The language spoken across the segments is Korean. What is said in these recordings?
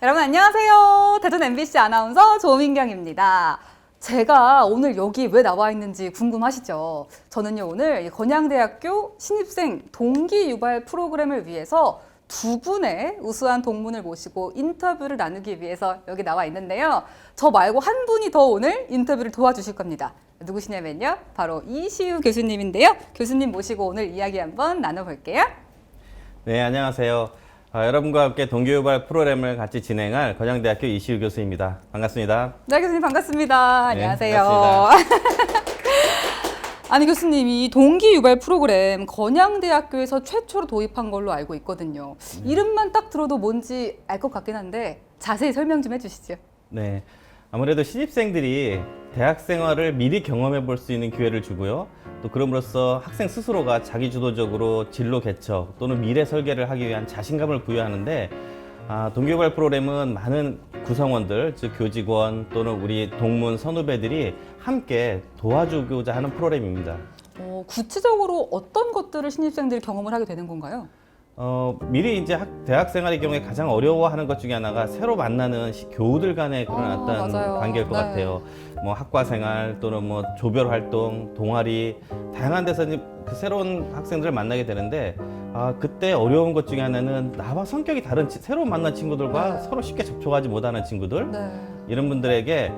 여러분 안녕하세요. 대전 MBC 아나운서 조민경입니다. 제가 오늘 여기 왜 나와 있는지 궁금하시죠? 저는요 오늘 건양대학교 신입생 동기 유발 프로그램을 위해서 두 분의 우수한 동문을 모시고 인터뷰를 나누기 위해서 여기 나와 있는데요. 저 말고 한 분이 더 오늘 인터뷰를 도와주실 겁니다. 누구시냐면요. 바로 이시우 교수님인데요. 교수님 모시고 오늘 이야기 한번 나눠볼게요. 네, 안녕하세요. 여러분과 함께 동기유발 프로그램을 같이 진행할 건양대학교 이시우 교수입니다. 반갑습니다. 네, 교수님 반갑습니다. 안녕하세요. 반갑습니다. 아니 교수님, 이 동기 유발 프로그램 건양대학교에서 최초로 도입한 걸로 알고 있거든요. 이름만 딱 들어도 뭔지 알 것 같긴 한데 자세히 설명 좀 해주시죠. 네, 아무래도 신입생들이 대학 생활을 미리 경험해 볼 수 있는 기회를 주고요. 또 그럼으로써 학생 스스로가 자기주도적으로 진로 개척 또는 미래 설계를 하기 위한 자신감을 부여하는데 동기유발 프로그램은 많은 구성원들, 즉 교직원 또는 우리 동문 선후배들이 함께 도와주고자 하는 프로그램입니다. 구체적으로 어떤 것들을 신입생들이 경험을 하게 되는 건가요? 미리 이제 대학 생활의 경우에 가장 어려워하는 것 중에 하나가 새로 만나는 교우들 간의 그런 어떤 맞아요. 관계일 것 네. 같아요. 뭐 학과 생활 또는 뭐 조별 활동, 동아리 다양한 데서 이제 그 새로운 학생들을 만나게 되는데 그때 어려운 것 중에 하나는 나와 성격이 다른 새로 만난 친구들과 네. 서로 쉽게 접촉하지 못하는 친구들 네. 이런 분들에게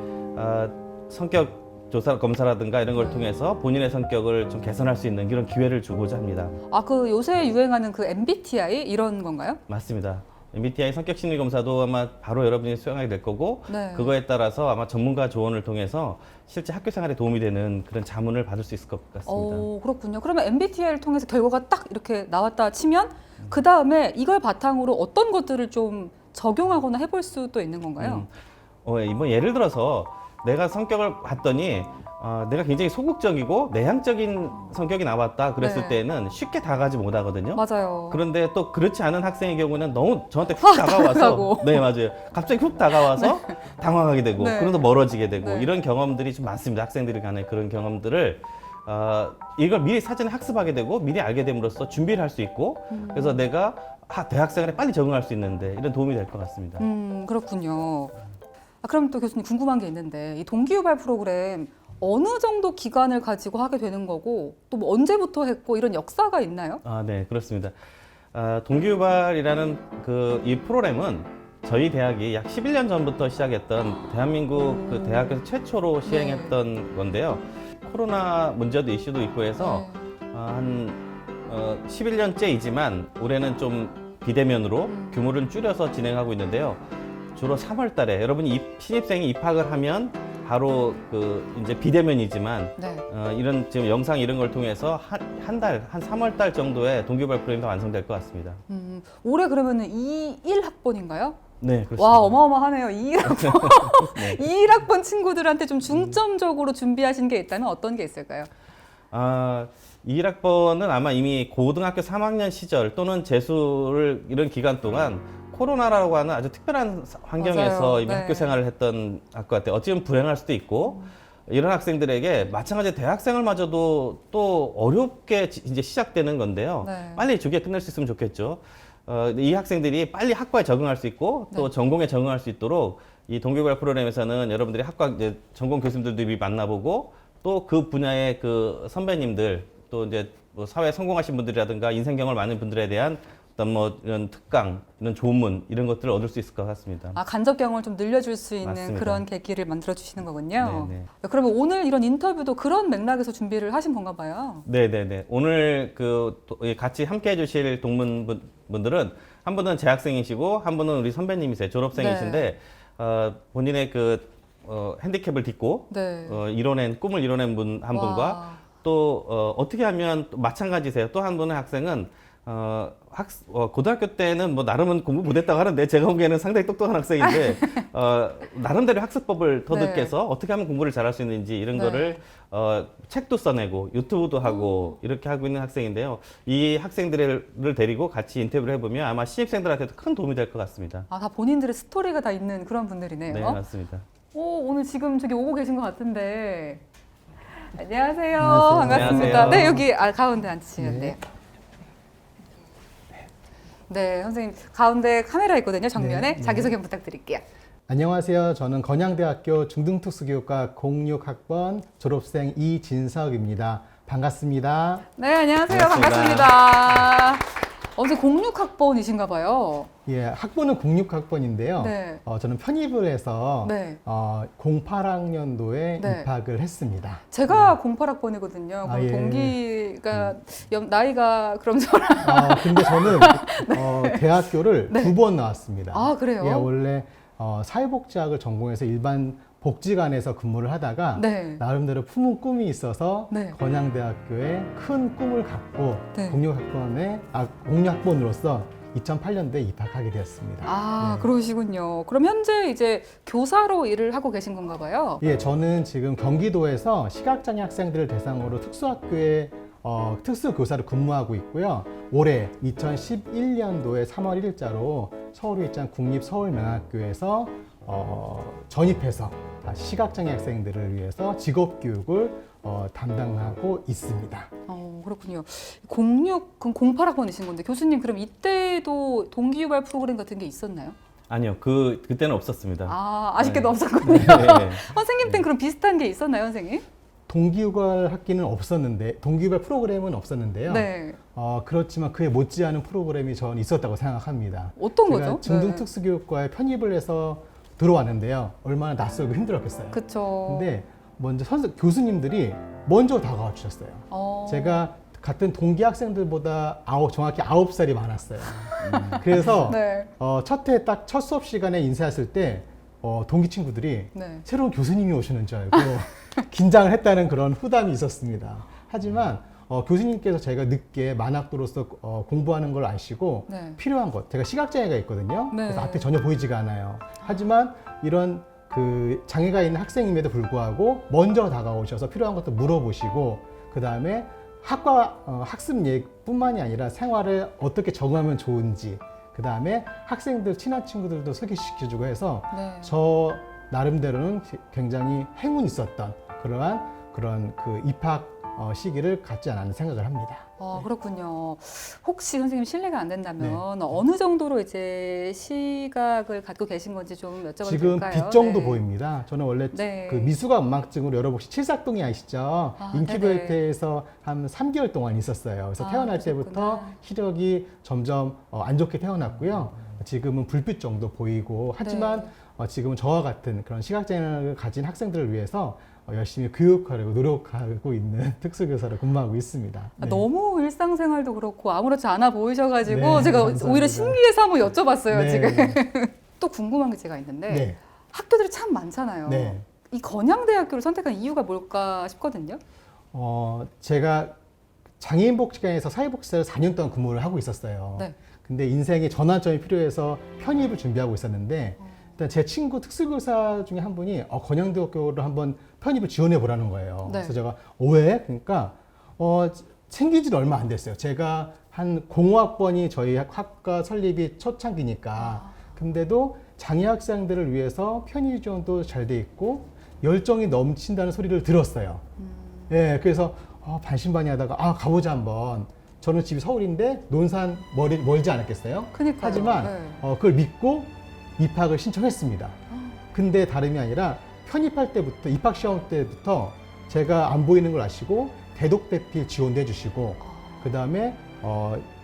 성격 조사 검사라든가 이런 걸 통해서 본인의 성격을 좀 개선할 수 있는 그런 기회를 주고자 합니다. 그 요새 유행하는 그 MBTI 이런 건가요? 맞습니다. MBTI 성격 심리 검사도 아마 바로 여러분이 수행하게 될 거고 네. 그거에 따라서 아마 전문가 조언을 통해서 실제 학교 생활에 도움이 되는 그런 자문을 받을 수 있을 것 같습니다. 그렇군요. 그러면 MBTI를 통해서 결과가 딱 이렇게 나왔다 치면 그 다음에 이걸 바탕으로 어떤 것들을 좀 적용하거나 해볼 수도 있는 건가요? 뭐 예를 들어서 내가 성격을 봤더니 내가 굉장히 소극적이고 내향적인 성격이 나왔다 그랬을 네. 때는 쉽게 다가가지 못하거든요. 맞아요. 그런데 또 그렇지 않은 학생의 경우는 너무 저한테 훅 다가와서 다가가고. 네 맞아요. 갑자기 훅 다가와서 당황하게 되고 네. 그러다 멀어지게 되고 네. 이런 경험들이 좀 많습니다. 학생들이 간의 그런 경험들을 이걸 미리 사전에 학습하게 되고 미리 알게 됨으로써 준비를 할 수 있고 그래서 내가 대학생활에 빨리 적응할 수 있는데 이런 도움이 될 것 같습니다. 그렇군요. 그럼 또 교수님 궁금한 게 있는데 이 동기유발 프로그램 어느 정도 기간을 가지고 하게 되는 거고 또 뭐 언제부터 했고 이런 역사가 있나요? 네, 그렇습니다. 동기유발이라는 이 프로그램은 저희 대학이 약 11년 전부터 시작했던 대한민국 그 대학에서 최초로 시행했던 건데요. 코로나 문제도 이슈도 있고 해서 한 11년째이지만 올해는 좀 비대면으로 규모를 줄여서 진행하고 있는데요. 주로 3월 달에 여러분이 신입생이 입학을 하면 바로 이제 비대면이지만 네. 이런 지금 영상 이런 걸 통해서 한 3월 달 정도에 동기유발 프로그램이 완성될 것 같습니다. 올해 그러면은 21학번인가요? 네, 그렇습니다. 와, 어마어마하네요. 21학번. 네. 21학번 친구들한테 좀 중점적으로 준비하신 게 있다면 어떤 게 있을까요? 21학번은 아마 이미 고등학교 3학년 시절 또는 재수를 이런 기간 동안 코로나라고 하는 아주 특별한 환경에서 맞아요. 이미 네. 학교 생활을 했던 학교 같아요. 어찌 보면 불행할 수도 있고 이런 학생들에게 마찬가지 대학생활마저도 또 어렵게 이제 시작되는 건데요. 네. 빨리 조기에 끝낼 수 있으면 좋겠죠. 이 학생들이 빨리 학과에 적응할 수 있고 또 네. 전공에 적응할 수 있도록 이 동기유발 프로그램에서는 여러분들이 학과 이제 전공 교수님들도 미리 만나보고 또 그 분야의 그 선배님들 또 이제 뭐 사회에 성공하신 분들이라든가 인생 경험을 많은 분들에 대한 어떤 뭐 이런 특강, 이런 조문 이런 것들을 얻을 수 있을 것 같습니다. 간접 경험을 좀 늘려줄 수 있는 맞습니다. 그런 계기를 만들어 주시는 거군요. 네네. 그러면 오늘 이런 인터뷰도 그런 맥락에서 준비를 하신 건가 봐요. 네네네. 오늘 같이 함께 해주실 동문분들은 한 분은 재학생이시고 한 분은 우리 선배님이세요. 졸업생이신데 본인의 핸디캡을 딛고 네. 꿈을 이뤄낸 분 한 분과 또 어떻게 하면 또 마찬가지세요. 또 한 분의 학생은 고등학교 때는 뭐 나름은 공부 못했다고 하는데 제가 보기에는 상당히 똑똑한 학생인데 나름대로 학습법을 터득해서 어떻게 하면 공부를 잘할 수 있는지 이런 거를 책도 써내고 유튜브도 하고 이렇게 하고 있는 학생인데요. 이 학생들을 데리고 같이 인터뷰를 해보면 아마 신입생들한테도 큰 도움이 될 것 같습니다. 다 본인들의 스토리가 다 있는 그런 분들이네요. 네, 맞습니다. 오늘 지금 저기 오고 계신 것 같은데. 안녕하세요. 안녕하세요. 반갑습니다. 안녕하세요. 네, 여기 가운데 앉으시면 돼요. 네, 선생님 가운데 카메라 있거든요. 정면에 네, 자기소개 부탁드릴게요. 안녕하세요. 저는 건양대학교 중등특수교육과 06학번 졸업생 이진석입니다. 반갑습니다. 네, 안녕하세요. 반갑습니다. 반갑습니다. 어제 06학번이신가 봐요. 예, 학번은 06학번인데요. 네. 저는 편입을 해서 네. 08학년도에 네. 입학을 했습니다. 제가 08학번이거든요. 아, 그럼 예. 동기가 나이가 그럼 저랑 근데 저는 대학교를 네. 2번 나왔습니다. 아, 그래요? 예, 원래 사회복지학을 전공해서 일반 복지관에서 근무를 하다가 네. 나름대로 품은 꿈이 있어서 네. 건양대학교에 큰 꿈을 갖고 네. 06학번으로서 2008년도에 입학하게 되었습니다. 아, 네. 그러시군요. 그럼 현재 이제 교사로 일을 하고 계신 건가 봐요. 예, 저는 지금 경기도에서 시각장애 학생들을 대상으로 특수학교에 특수교사로 근무하고 있고요. 올해 2011년도에 3월 1일자로 서울에 있는 국립서울명학교에서 전입해서 다시 시각장애 학생들을 위해서 직업교육을 담당하고 있습니다. 그렇군요. 06, 그럼 08학번이신 건데 교수님 그럼 이때도 동기유발 프로그램 같은 게 있었나요? 아니요, 그때는 없었습니다. 아, 아쉽게도 네. 없었군요. 네. 선생님 때는 그럼 비슷한 게 있었나요, 선생님? 동기유발 학기는 없었는데 동기유발 프로그램은 없었는데요. 네. 그렇지만 그에 못지않은 프로그램이 저는 있었다고 생각합니다. 어떤 제가 거죠? 중등특수교육과에 편입을 해서 들어왔는데요. 얼마나 낯설고 힘들었겠어요. 그쵸. 근데 먼저 교수님들이 먼저 다가와 주셨어요. 제가 같은 동기 학생들보다 정확히 9살이 많았어요. 그래서 네. 첫 수업 시간에 인사했을 때 동기 친구들이 네. 새로운 교수님이 오시는 줄 알고 긴장을 했다는 그런 후담이 있었습니다. 하지만 교수님께서 제가 늦게 만학도로서 공부하는 걸 아시고 네. 필요한 것, 제가 시각장애가 있거든요. 네. 그래서 앞에 전혀 보이지가 않아요. 하지만 이런 그 장애가 있는 학생임에도 불구하고 먼저 다가오셔서 필요한 것도 물어보시고 그 다음에 학과 학습 예뿐만이 아니라 생활에 어떻게 적응하면 좋은지 그 다음에 학생들 친한 친구들도 소개시켜주고 해서 네. 저 나름대로는 굉장히 행운 있었던 그런 그 입학 시기를 갖지 않았는 생각을 합니다. 그렇군요. 혹시 선생님 실례가 안 된다면 네. 어느 정도로 이제 시각을 갖고 계신 건지 좀 여쭤봐도 지금 될까요? 빛 정도 네. 보입니다. 저는 원래 네. 그 미수가 음악증으로 여러분 혹시 칠삭동이 아시죠? 아, 인큐베이터에서 한 3개월 동안 있었어요. 그래서 태어날 때부터 그러셨구나. 시력이 점점 안 좋게 태어났고요. 지금은 불빛 정도 보이고 하지만 네. 지금은 저와 같은 그런 시각장애를 가진 학생들을 위해서 열심히 교육하려고 노력하고 있는 특수교사로 근무하고 있습니다. 네. 너무 일상생활도 그렇고 아무렇지 않아 보이셔가지고 네, 제가 감사합니다. 오히려 신기해서 한번 여쭤봤어요. 네. 지금 또 궁금한 게 제가 있는데 네. 학교들이 참 많잖아요. 네. 이 건양대학교를 선택한 이유가 뭘까 싶거든요. 제가 장애인복지관에서 사회복지사를 4년 동안 근무를 하고 있었어요. 네. 근데 인생의 전환점이 필요해서 편입을 준비하고 있었는데 일단 제 친구 특수교사 중에 한 분이 건양대학교를 한번 편입을 지원해 보라는 거예요. 네. 그래서 제가 왜? 그러니까 생긴 지는 얼마 안 됐어요. 제가 한 05학번이 저희 학과 설립이 초창기니까 근데도 장애 학생들을 위해서 편입 지원도 잘 돼 있고 열정이 넘친다는 소리를 들었어요. 예, 그래서 반신반의하다가 가보자 한번. 저는 집이 서울인데 논산 멀지 않았겠어요? 그러니까요. 하지만 네. 그걸 믿고 입학을 신청했습니다. 근데 다름이 아니라 편입할 때부터 입학 시험 때부터 제가 안 보이는 걸 아시고 대독 대필 지원도 해주시고 그 다음에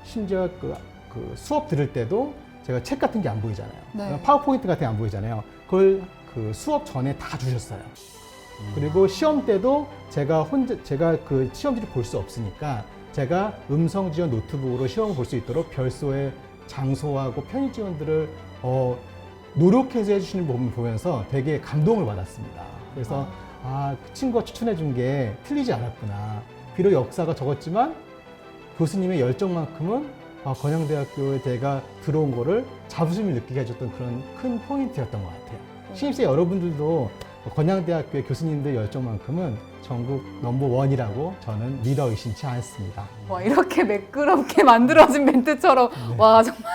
심지어 그 수업 들을 때도 제가 책 같은 게 안 보이잖아요. 네. 파워포인트 같은 게 안 보이잖아요. 그걸 그 수업 전에 다 주셨어요. 그리고 시험 때도 제가 그 시험지를 볼 수 없으니까 제가 음성 지원 노트북으로 시험을 볼 수 있도록 별도의 장소하고 편의 지원들을 노력해서 해주시는 부분을 보면서 되게 감동을 받았습니다. 그래서 그 친구가 추천해 준 게 틀리지 않았구나. 비록 역사가 적었지만 교수님의 열정만큼은 건양대학교에 제가 들어온 거를 자부심을 느끼게 해줬던 그런 큰 포인트였던 것 같아요. 신입생 여러분들도 건양대학교의 교수님들 열정만큼은 전국 넘버원이라고 저는 믿어 의심치 않습니다. 와, 이렇게 매끄럽게 만들어진 멘트처럼 와 정말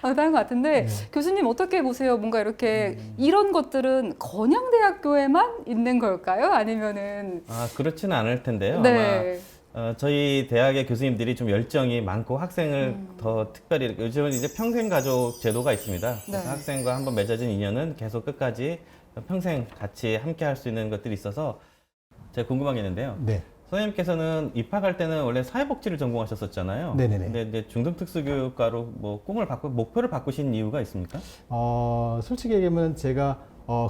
대단한 것 같은데 교수님 어떻게 보세요? 뭔가 이렇게 이런 것들은 건양대학교에만 있는 걸까요? 아니면은 그렇지는 않을 텐데요. 네. 아마 저희 대학의 교수님들이 좀 열정이 많고 학생을 더 특별히 요즘은 이제 평생 가족 제도가 있습니다. 그래서 네. 학생과 한번 맺어진 인연은 계속 끝까지 평생 같이 함께 할 수 있는 것들이 있어서 제가 궁금한 게 있는데요. 네. 선생님께서는 입학할 때는 원래 사회복지를 전공하셨었잖아요. 네네네. 근데 이제 중등특수교육과로 뭐 목표를 바꾸신 이유가 있습니까? 솔직히 얘기하면 제가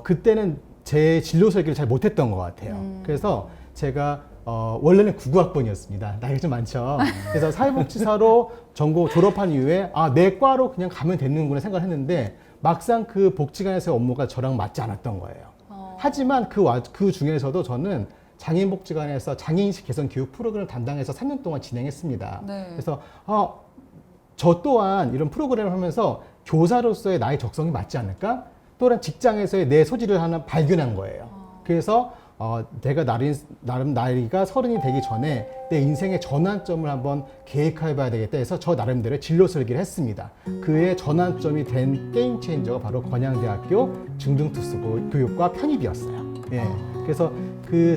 그때는 제 진로 설계를 잘 못했던 것 같아요. 그래서 제가 원래는 99학번이었습니다. 나이가 좀 많죠. 그래서 사회복지사로 전공 졸업한 이후에 내 과로 그냥 가면 되는구나 생각을 했는데 막상 그 복지관에서의 업무가 저랑 맞지 않았던 거예요. 하지만 그 중에서도 저는 장애인복지관에서 장애인식 개선 교육 프로그램을 담당해서 3년 동안 진행했습니다. 네. 그래서 저 또한 이런 프로그램을 하면서 교사로서의 나의 적성이 맞지 않을까? 또한 직장에서의 내 소질을 하나 발견한 거예요. 그래서 내가 나름 나이가 30이 되기 전에 내 인생의 전환점을 한번 계획해봐야 되겠다 해서 저 나름대로 진로 설계를 했습니다. 그의 전환점이 된 게임 체인저가 바로 건양대학교 중등특수교육과 편입이었어요. 예. 그래서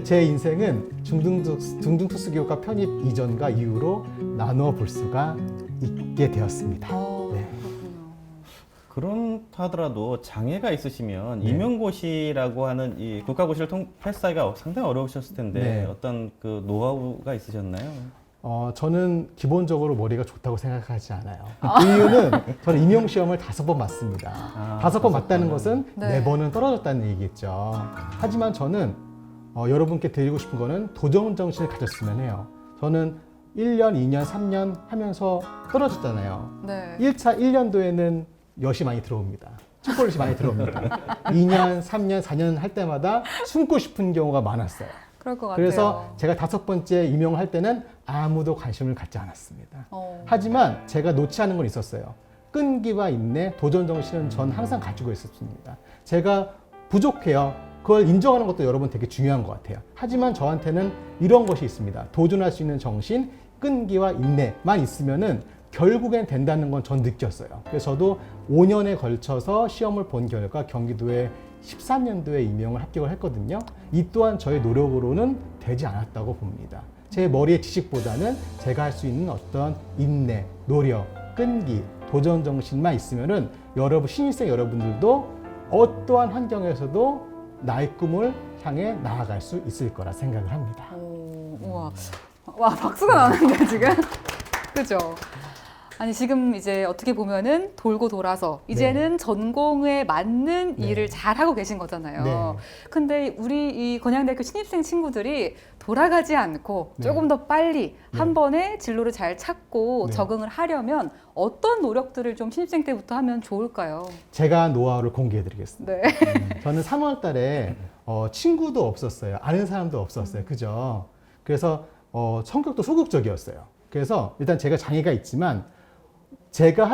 제 인생은 중등특수교육과 편입 이전과 이후로 나누어 볼 수가 있게 되었습니다. 네. 그렇다 하더라도 장애가 있으시면 네. 임용고시라고 하는 이 국가고시를 패스하기가 상당히 어려우셨을 텐데 네. 어떤 그 노하우가 있으셨나요? 저는 기본적으로 머리가 좋다고 생각하지 않아요. 그 이유는 저는 임용시험을 5번 맞습니다. 5번 맞다는 것은 네. 4번은 떨어졌다는 얘기겠죠. 하지만 저는 여러분께 드리고 싶은 거는 도전 정신을 가졌으면 해요. 저는 1년, 2년, 3년 하면서 떨어졌잖아요. 네. 1차 1년도에는 엿이 많이 들어옵니다. 초콜릿이 많이 들어옵니다. 2년, 3년, 4년 할 때마다 숨고 싶은 경우가 많았어요. 그럴 것 같아요. 그래서 제가 5번째 임용을 할 때는 아무도 관심을 갖지 않았습니다. 하지만 제가 놓지 않은 건 있었어요. 끈기와 인내, 도전 정신은 전 항상 가지고 있었습니다. 제가 부족해요. 그걸 인정하는 것도 여러분 되게 중요한 것 같아요. 하지만 저한테는 이런 것이 있습니다. 도전할 수 있는 정신, 끈기와 인내만 있으면은 결국엔 된다는 건 전 느꼈어요. 그래서 저도 5년에 걸쳐서 시험을 본 결과 경기도에 13년도에 임용을 합격을 했거든요. 이 또한 저의 노력으로는 되지 않았다고 봅니다. 제 머리의 지식보다는 제가 할 수 있는 어떤 인내, 노력, 끈기, 도전 정신만 있으면은 신입생 여러분들도 어떠한 환경에서도 나의 꿈을 향해 나아갈 수 있을 거라 생각을 합니다. 우와. 와, 박수가 나는데 지금. 그죠? 아니 지금 이제 어떻게 보면은 돌고 돌아서 이제는 전공에 맞는 네. 일을 잘 하고 계신 거잖아요. 네. 근데 우리 이 건양대학교 신입생 친구들이 돌아가지 않고 네. 조금 더 빨리 네. 한 번에 진로를 잘 찾고 네. 적응을 하려면 어떤 노력들을 좀 신입생 때부터 하면 좋을까요? 제가 노하우를 공개해 드리겠습니다. 네. 저는 3월 달에 친구도 없었어요. 아는 사람도 없었어요. 그죠? 그래서 성격도 소극적이었어요. 그래서 일단 제가 장애가 있지만 제가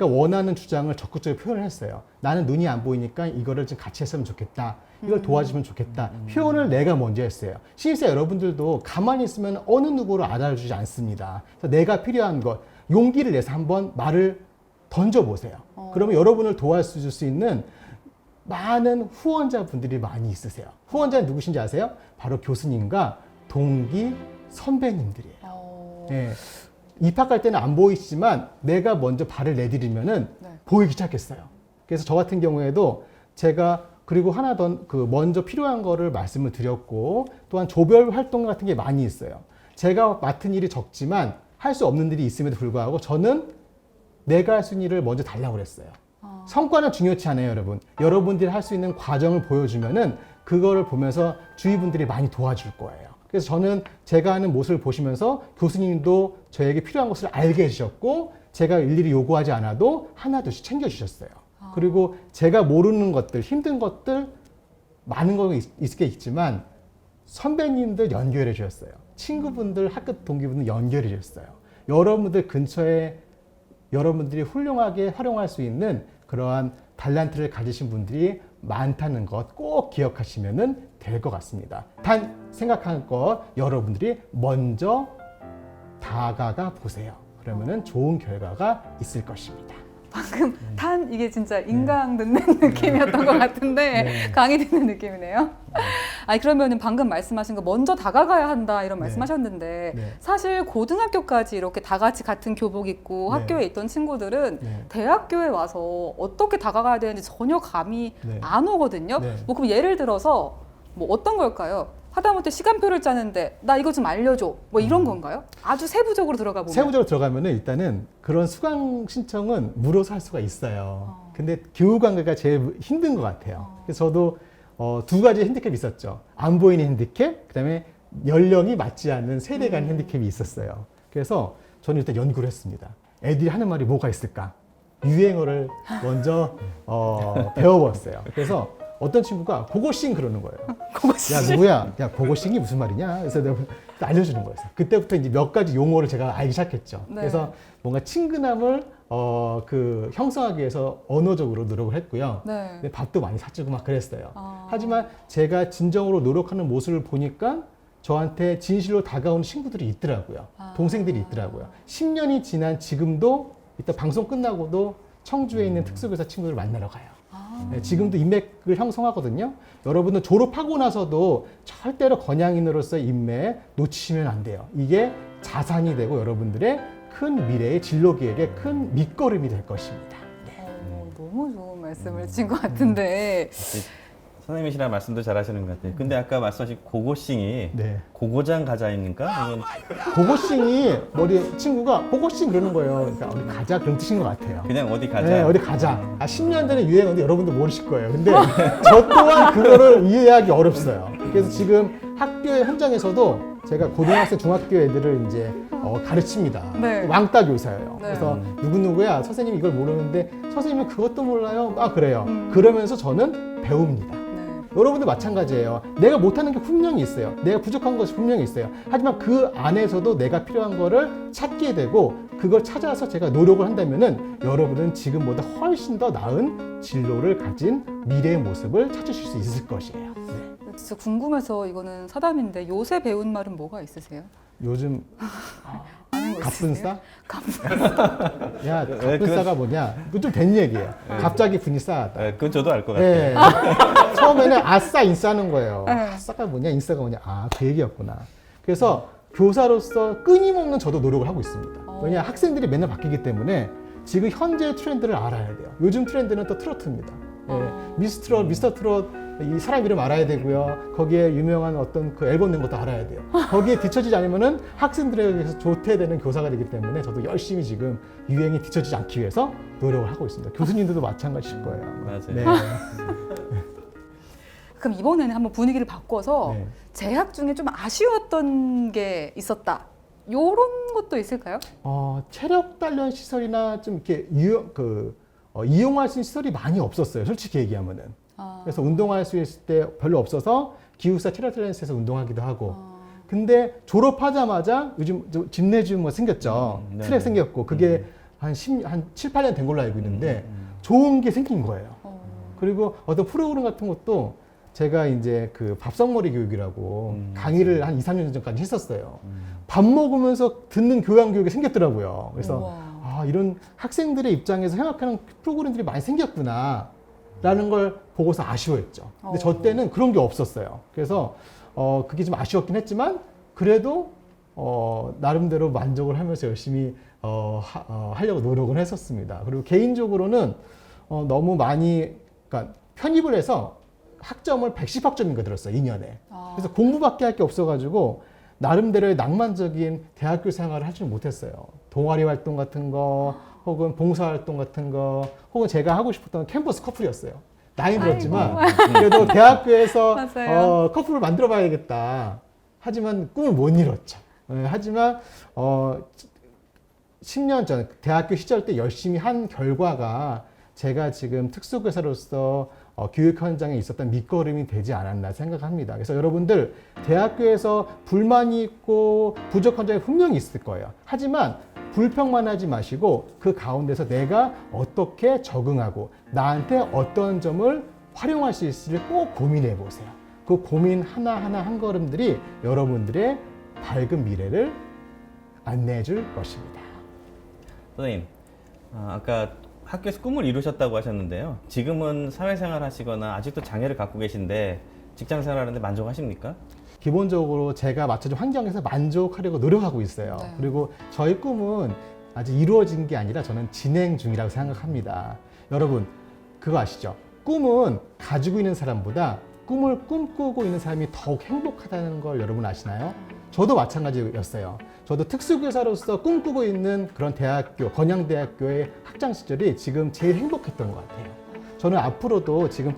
원하는 주장을 적극적으로 표현을 했어요. 나는 눈이 안 보이니까 이거를 좀 같이 했으면 좋겠다. 이걸 도와주면 좋겠다. 표현을 내가 먼저 했어요. 신입생 여러분들도 가만히 있으면 어느 누구를 알아주지 않습니다. 그래서 내가 필요한 것, 용기를 내서 한번 말을 던져보세요. 그러면 여러분을 도와줄 수 있는 많은 후원자분들이 많이 있으세요. 후원자는 누구신지 아세요? 바로 교수님과 동기 선배님들이에요. 네. 입학할 때는 안 보이시지만 내가 먼저 발을 내디디면은 보이기 시작했어요. 그래서 저 같은 경우에도 제가 그리고 하나 더 먼저 필요한 거를 말씀을 드렸고 또한 조별 활동 같은 게 많이 있어요. 제가 맡은 일이 적지만 할 수 없는 일이 있음에도 불구하고 저는 내가 할 수 있는 일을 먼저 달라고 그랬어요. 성과는 중요치 않아요, 여러분. 여러분들이 할 수 있는 과정을 보여주면은 그거를 보면서 주위 분들이 많이 도와줄 거예요. 그래서 저는 제가 하는 모습을 보시면서 교수님도 저에게 필요한 것을 알게 해주셨고 제가 일일이 요구하지 않아도 하나둘씩 챙겨주셨어요. 그리고 제가 모르는 것들, 힘든 것들 많은 거 있을 게 있지만 선배님들 연결해 주셨어요. 친구분들, 학교 동기분들 연결해 주셨어요. 여러분들 근처에 여러분들이 훌륭하게 활용할 수 있는 그러한 달란트를 가지신 분들이 많다는 것 꼭 기억하시면 될 것 같습니다. 단 생각하는 것 여러분들이 먼저 다가가 보세요. 그러면은 좋은 결과가 있을 것입니다. 방금 이게 진짜 인강 듣는 느낌이었던 것 같은데 네. 강의 듣는 느낌이네요. 아니 그러면은 방금 말씀하신 거 먼저 다가가야 한다 이런 네. 말씀하셨는데 네. 사실 고등학교까지 이렇게 다 같이 같은 교복 입고 네. 학교에 있던 친구들은 네. 대학교에 와서 어떻게 다가가야 되는지 전혀 감이 네. 안 오거든요. 네. 뭐 그럼 예를 들어서 뭐 어떤 걸까요? 하다못해 시간표를 짜는데 나 이거 좀 알려줘 뭐 이런 건가요? 아주 세부적으로 들어가 보면 세부적으로 들어가면은 일단은 그런 수강 신청은 무료서 할 수가 있어요. 근데 교우 관계가 제일 힘든 것 같아요. 그래서 저도 두 가지 핸디캡이 있었죠. 안 보이는 핸디캡, 그다음에 연령이 맞지 않는 세대 간 핸디캡이 있었어요. 그래서 저는 일단 연구를 했습니다. 애들이 하는 말이 뭐가 있을까? 유행어를 먼저 배워봤어요. 그래서 어떤 친구가 고고싱 그러는 거예요. 야 누구야? 야 고고싱이 무슨 말이냐? 그래서 내가 알려주는 거였어요. 그때부터 이제 몇 가지 용어를 제가 알기 시작했죠. 네. 그래서 뭔가 친근함을 그 형성하기 위해서 언어적으로 노력을 했고요. 네. 근데 밥도 많이 사주고 막 그랬어요. 아. 하지만 제가 진정으로 노력하는 모습을 보니까 저한테 진실로 다가오는 친구들이 있더라고요. 아. 동생들이 있더라고요. 10년이 지난 지금도 이따 방송 끝나고도 청주에 있는 특수교사 친구들을 만나러 가요. 네, 지금도 인맥을 형성하거든요. 여러분들 졸업하고 나서도 절대로 건양인으로서의 인맥 놓치시면 안 돼요. 이게 자산이 되고 여러분들의 큰 미래의 진로기획의 큰 밑거름이 될 것입니다. 너무 좋은 말씀을 주신 것 같은데 선생님이시라 말씀도 잘하시는 것 같아요. 근데 아까 말씀하신 고고싱이 네. 고고장 가자입니까? 아니면 고고싱이 머리 친구가 고고싱 그러는 거예요. 그러니까 어디 가자 그런 뜻인 것 같아요. 그냥 어디 가자? 네, 어디 가자. 10년 전에 유행어인데 여러분들 모르실 거예요. 근데 저 또한 그거를 이해하기 어렵어요. 그래서 지금 학교의 현장에서도 제가 고등학생, 중학교 애들을 이제 가르칩니다. 네. 왕따 교사예요. 네. 그래서 누구누구야 선생님 이걸 모르는데 선생님은 그것도 몰라요. 아 그래요. 그러면서 저는 배웁니다. 네. 여러분들 마찬가지예요. 내가 못하는 게 분명히 있어요. 내가 부족한 것이 분명히 있어요. 하지만 그 안에서도 내가 필요한 거를 찾게 되고 그걸 찾아서 제가 노력을 한다면은 여러분은 지금보다 훨씬 더 나은 진로를 가진 미래의 모습을 찾으실 수 있을 것이에요. 네. 진짜 궁금해서 이거는 사담인데 요새 배운 말은 뭐가 있으세요? 요즘 아는 거 있으세요? 갑분싸? 야, 그건- 갑분싸가 뭐냐? 그건 좀 된 얘기예요. 갑자기 분이 싸하다. 네, 그건 저도 알 것 같아요. 네. 처음에는 아싸 인싸는 거예요. 네. 아싸가 뭐냐, 인싸가 뭐냐. 아, 그 얘기였구나. 그래서 교사로서 끊임없는 저도 노력을 하고 있습니다. 왜냐, 학생들이 맨날 바뀌기 때문에 지금 현재 트렌드를 알아야 돼요. 요즘 트렌드는 또 트로트입니다. 예, 미스터 트롯 이 사람 이름 알아야 되고요. 거기에 유명한 어떤 그 앨범 낸 것도 알아야 돼요. 거기에 뒤처지지 않으면은 학생들에게서 조퇴되는 교사가 되기 때문에 저도 열심히 지금 유행에 뒤처지지 않기 위해서 노력을 하고 있습니다. 교수님들도 마찬가지일 거예요. 아마. 맞아요. 네. 그럼 이번에는 한번 분위기를 바꿔서 네. 재학 중에 좀 아쉬웠던 게 있었다. 요런 것도 있을까요? 체력 단련 시설이나 좀 이렇게 이용할 수 있는 시설이 많이 없었어요. 솔직히 얘기하면은. 그래서 운동할 수 있을 때 별로 없어서 기숙사 체력 단련실에서 운동하기도 하고. 근데 졸업하자마자 요즘 짐내지움 뭐 생겼죠. 네. 트랙 생겼고 그게 한 7, 8년 된 걸로 알고 있는데 좋은 게 생긴 거예요. 그리고 어떤 프로그램 같은 것도 제가 이제 그 밥상머리 교육이라고 강의를 한 2, 3년 전까지 했었어요. 밥 먹으면서 듣는 교양 교육이 생겼더라고요. 그래서 우와. 이런 학생들의 입장에서 생각하는 프로그램들이 많이 생겼구나 라는 걸 보고서 아쉬워했죠. 근데 저 때는 그런 게 없었어요. 그래서 그게 좀 아쉬웠긴 했지만 그래도 나름대로 만족을 하면서 열심히 하려고 노력을 했었습니다. 그리고 개인적으로는 너무 많이 그러니까 편입을 해서 학점을 110학점인가 들었어요, 2년에. 그래서 공부밖에 할 게 없어가지고 나름대로의 낭만적인 대학교 생활을 하지는 못했어요. 동아리 활동 같은 거, 혹은 봉사활동 같은 거, 혹은 제가 하고 싶었던 캠퍼스 커플이었어요. 나이 들었지만 그래도 대학교에서 맞아요. 커플을 만들어 봐야겠다. 하지만 꿈을 못 이뤘죠. 하지만 10년 전 대학교 시절 때 열심히 한 결과가 제가 지금 특수교사로서 교육 현장에 있었던 밑거름이 되지 않았나 생각합니다. 그래서 여러분들 대학교에서 불만이 있고 부족한 점이 분명히 있을 거예요. 하지만 불평만 하지 마시고 그 가운데서 내가 어떻게 적응하고 나한테 어떤 점을 활용할 수 있을지 꼭 고민해 보세요. 그 고민 하나하나 한 걸음들이 여러분들의 밝은 미래를 안내해 줄 것입니다. 선생님, 아까 학교에서 꿈을 이루셨다고 하셨는데요. 지금은 사회생활 하시거나 아직도 장애를 갖고 계신데 직장 생활하는데 만족하십니까? 기본적으로 제가 맞춰준 환경에서 만족하려고 노력하고 있어요. 네. 그리고 저희 꿈은 아직 이루어진 게 아니라 저는 진행 중이라고 생각합니다. 여러분, 그거 아시죠? 꿈은 가지고 있는 사람보다 꿈을 꿈꾸고 있는 사람이 더욱 행복하다는 걸 여러분 아시나요? 저도 마찬가지였어요. 저도 특수교사로서 꿈꾸고 있는 그런 대학교, 건양대학교의 학창 시절이 지금 제일 행복했던 것 같아요. 저는 앞으로도 지금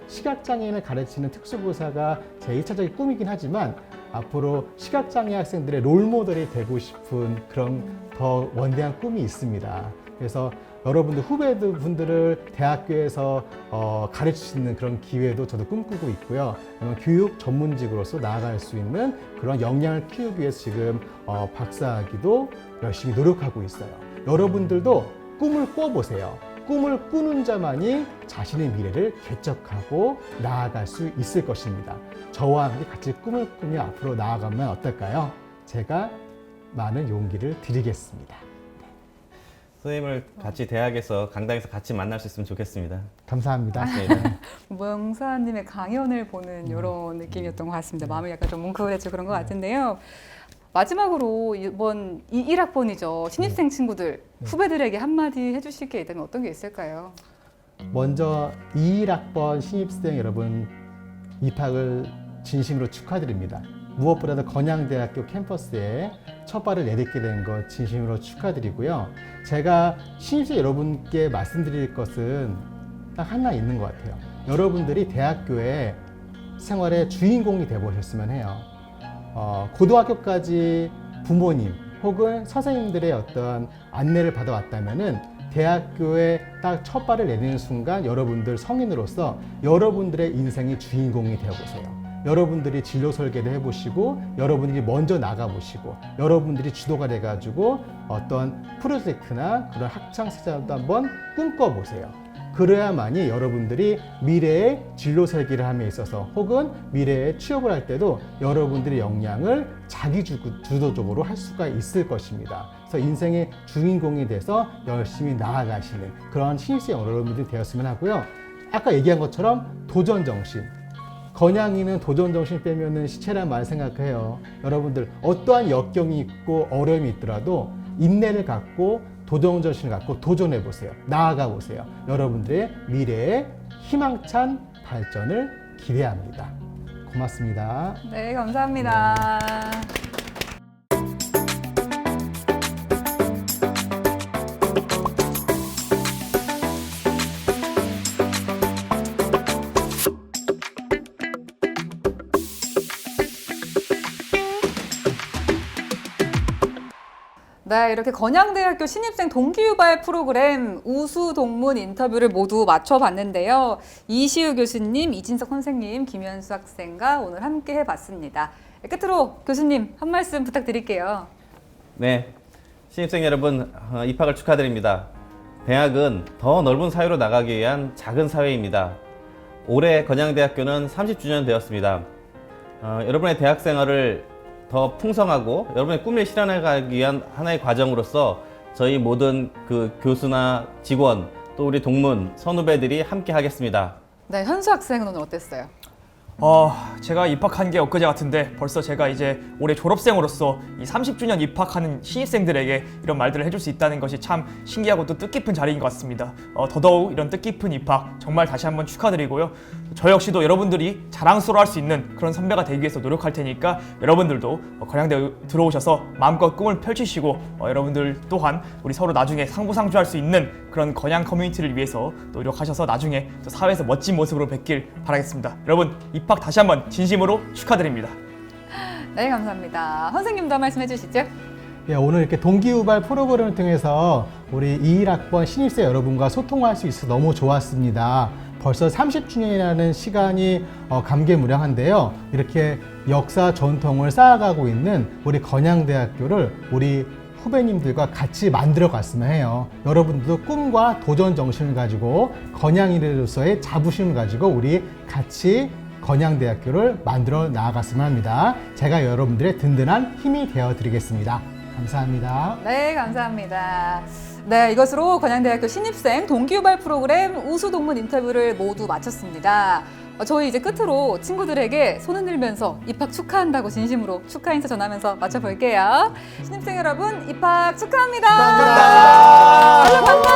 시각장애인을 가르치는 특수교사가 제 1차적인 꿈이긴 하지만 앞으로 시각장애 학생들의 롤모델이 되고 싶은 그런 더 원대한 꿈이 있습니다. 그래서 여러분들 후배분들을 대학교에서 가르치는 그런 기회도 저도 꿈꾸고 있고요. 교육 전문직으로서 나아갈 수 있는 그런 역량을 키우기 위해서 지금 박사학위도 열심히 노력하고 있어요. 여러분들도 꿈을 꿔보세요. 꿈을 꾸는 자만이 자신의 미래를 개척하고 나아갈 수 있을 것입니다. 저와 함께 같이 꿈을 꾸며 앞으로 나아가면 어떨까요? 제가 많은 용기를 드리겠습니다. 선생님을 같이 대학에서 강당에서 같이 만날 수 있으면 좋겠습니다. 감사합니다. 네. 모형사님의 강연을 보는 이런 느낌이었던 것 같습니다. 마음이 약간 좀 뭉클해지고 그런 것 같은데요. 마지막으로 이번 1학번이죠. 신입생 친구들, 후배들에게 한마디 해주실 게 있다면 어떤 게 있을까요? 먼저 21학번 신입생 여러분 입학을 진심으로 축하드립니다. 무엇보다도 건양대학교 캠퍼스에 첫 발을 내딛게 된 것 진심으로 축하드리고요. 제가 신입생 여러분께 말씀드릴 것은 딱 하나 있는 것 같아요. 여러분들이 대학교의 생활의 주인공이 되어보셨으면 해요. 고등학교까지 부모님 혹은 선생님들의 어떤 안내를 받아왔다면은 대학교에 딱 첫 발을 내딛는 순간 여러분들 성인으로서 여러분들의 인생의 주인공이 되어보세요. 여러분들이 진로 설계도 해보시고 여러분들이 먼저 나가보시고 여러분들이 주도가 돼가지고 어떤 프로젝트나 그런 학창시절도 한번 꿈꿔보세요. 그래야만이 여러분들이 미래의 진로 설계를 함에 있어서 혹은 미래에 취업을 할 때도 여러분들의 역량을 자기 주도적으로 할 수가 있을 것입니다. 그래서 인생의 주인공이 돼서 열심히 나아가시는 그런 신입생 여러분들이 되었으면 하고요. 아까 얘기한 것처럼 도전정신. 건양이는 도전정신 빼면은 시체란 말 생각해요. 여러분들 어떠한 역경이 있고 어려움이 있더라도 인내를 갖고 도전정신을 갖고 도전해 보세요. 나아가 보세요. 여러분들의 미래에 희망찬 발전을 기대합니다. 고맙습니다. 네, 감사합니다. 네, 이렇게 건양대학교 신입생 동기유발 프로그램 우수 동문 인터뷰를 모두 마쳐봤는데요. 이시우 교수님, 이진석 선생님, 김현수 학생과 오늘 함께 해봤습니다. 끝으로 교수님 한 말씀 부탁드릴게요. 네, 신입생 여러분 입학을 축하드립니다. 대학은 더 넓은 사회로 나가기 위한 작은 사회입니다. 올해 건양대학교는 30주년 되었습니다. 여러분의 대학 생활을 더 풍성하고 여러분의 꿈을 실현해 가기 위한 하나의 과정으로서 저희 모든 그 교수나 직원 또 우리 동문 선후배들이 함께 하겠습니다. 네, 현수 학생은 오늘 어땠어요? 제가 입학한 게 엊그제 같은데 벌써 제가 이제 올해 졸업생으로서 이 30주년 입학하는 신입생들에게 이런 말들을 해줄 수 있다는 것이 참 신기하고 또 뜻깊은 자리인 것 같습니다. 더더욱 이런 뜻깊은 입학 정말 다시 한번 축하드리고요. 저 역시도 여러분들이 자랑스러워할 수 있는 그런 선배가 되기 위해서 노력할 테니까 여러분들도 건양대 들어오셔서 마음껏 꿈을 펼치시고 여러분들 또한 우리 서로 나중에 상부상조할 수 있는 그런 건양 커뮤니티를 위해서 노력하셔서 나중에 또 사회에서 멋진 모습으로 뵙길 바라겠습니다. 여러분 입학 다시 한번 진심으로 축하드립니다. 네, 감사합니다. 선생님도 한 말씀 해주시죠. 예, 오늘 이렇게 동기유발 프로그램을 통해서 우리 21학번 신입생 여러분과 소통할 수 있어서 너무 좋았습니다. 벌써 30주년이라는 시간이 감개무량한데요. 이렇게 역사 전통을 쌓아가고 있는 우리 건양대학교를 우리 후배님들과 같이 만들어 갔으면 해요. 여러분들도 꿈과 도전 정신을 가지고 건양인으로서의 자부심을 가지고 우리 같이 건양대학교를 만들어 나아갔으면 합니다. 제가 여러분들의 든든한 힘이 되어 드리겠습니다. 감사합니다. 네, 감사합니다. 네, 이것으로 건양대학교 신입생 동기유발 프로그램 우수 동문 인터뷰를 모두 마쳤습니다. 저희 이제 끝으로 친구들에게 손 흔들면서 입학 축하한다고 진심으로 축하 인사 전하면서 마쳐볼게요. 신입생 여러분, 입학 축하합니다. 축하합니다. 얼른 반말!